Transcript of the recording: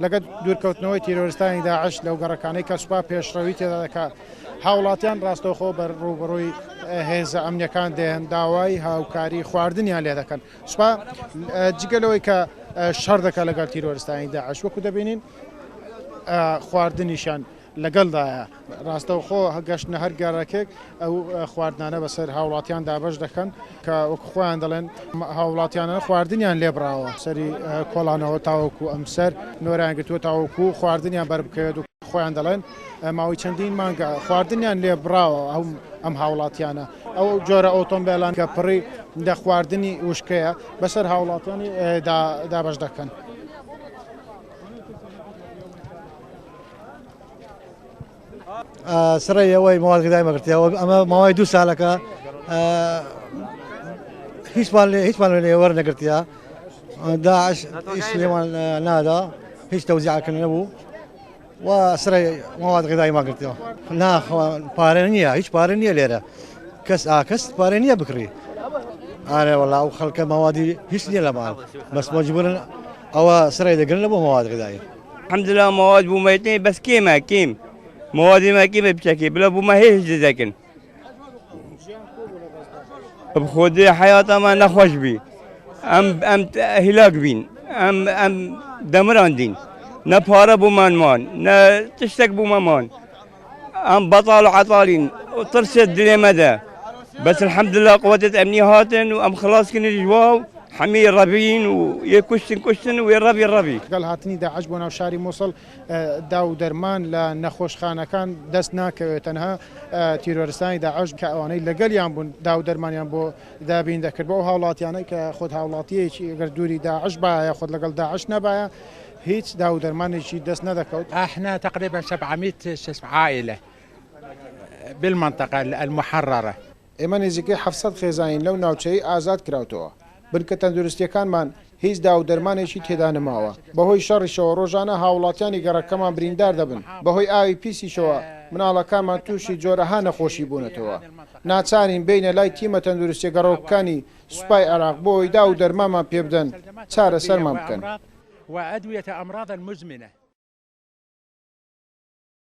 لەگەڵ دوورکەوتنەوەی تیرۆریستانی داعش لەو گەڕەکانەی کە سوپا پێشڕەوی تێدا دەکات هاوڵاتیان ڕاستەوخۆ بە ڕوبەڕووی هێزە ئەمنیەکان دێن داوای هاوکاری خواردنیان لێ دەکەن سوپا جگەلەوەی کە شەڕ دەکات لەگەڵ تیرۆریستانی داعش وەکو دەبینین خواردنیشان لەگەڵدایە ڕاستەوخۆ هەگەشتنە هەر گەڕەکێک ئەو خواردنانە بەسەر هاوڵاتیان دابش دەکەن کە وەکو خۆیان دەڵێن هاوڵاتیانە خواردنیان لێبراوە سەری کۆڵانەوە تاوەکو ئەمسەر نۆران گرتووە تاوەکو خواردنیان بەربکەوێت و خۆیان دەڵێن ماوەی چەندین مانگە خواردنیان لێبراوە ئەم هاوڵاتیانە ئەو جۆرە ئۆتۆمبیلان کە پڕی دە خواردنی وشکەیە بەسەر هاوڵاتیانی دابش دەکەن. سڕی ئەوەی مواد غذایی مەگرتیەوە ئەمە ماوەی 2 ساڵەکە هیچمان لێ وەرنەگرتیە داعش هیچ لێمان نادا هیچ تەوزیعکردن نەبوو و سڕی مواد غذایی ماگرتیەوە پارە نییە هیچ پارە نییە لێرە کەس پارە نییە بکڕی ئارێ وەڵا ئەو خەڵکە ماوادی هیچ نییە لەمان بەس مەجبورن ئەوە سڕی دەگرن لە بۆ مواد غذایی الحمدلله مواد بوومەتنی بەس کیم موادی ما كيف بشكل بلا بو ما هيش ذاكن بخودي حياته ما نخوش بي ام هلاك بين ام دمران دين نا بارا بو مان نا تشتك بو مان ام بطال عطالين وطرشت دنيا مدى بس الحمد لله قوات امنيه هاتن وام خلاص كن الجواو حمي الربين ويكشتن ويربي قال هاتني داعش بۆ ناو شاری مووسڵ داو دەرمان لە نەخۆشخانەکان دەست ناکەوێت تەنها تیرۆریستانی داعش کە ئەوانەی لەگەڵیان بوون داو دەرمانیان بۆ دابین دەکرد بۆ هاوڵاتیانەی کە خۆت هاوڵاتیەکی ئەگەر دووری داعش باە خۆت لەگەڵ داعش نەبایە هیچ داو دەرمانێکی دەست نەدەکەوت. احنا تقريبا 700 عائلة بالمنطقة المحررة. ئێمە نزیکەی 700 خێزانین لەو ناوچەی ئازاد کراوتەوە. بنکە تەندروستیەکانمان هیچ داو دەرمانێکی تێدا نەماوە بەهۆی شەڕیشەوە ڕۆژانە هاوڵاتیانی گەڕەکەمان بریندار دەبن بەهۆی ئاوی پیسیشەوە مناڵەکانمان تووشی جۆرەها نەخۆشی بوونەتەوە ناچارین بینە لای تیمە تەندروستی گەڕۆکانی سوپای عێراق بۆی داو دەرمانمان پێ بدەن چارەسەرمان بکەن. وأدوية أمراض مزمنة.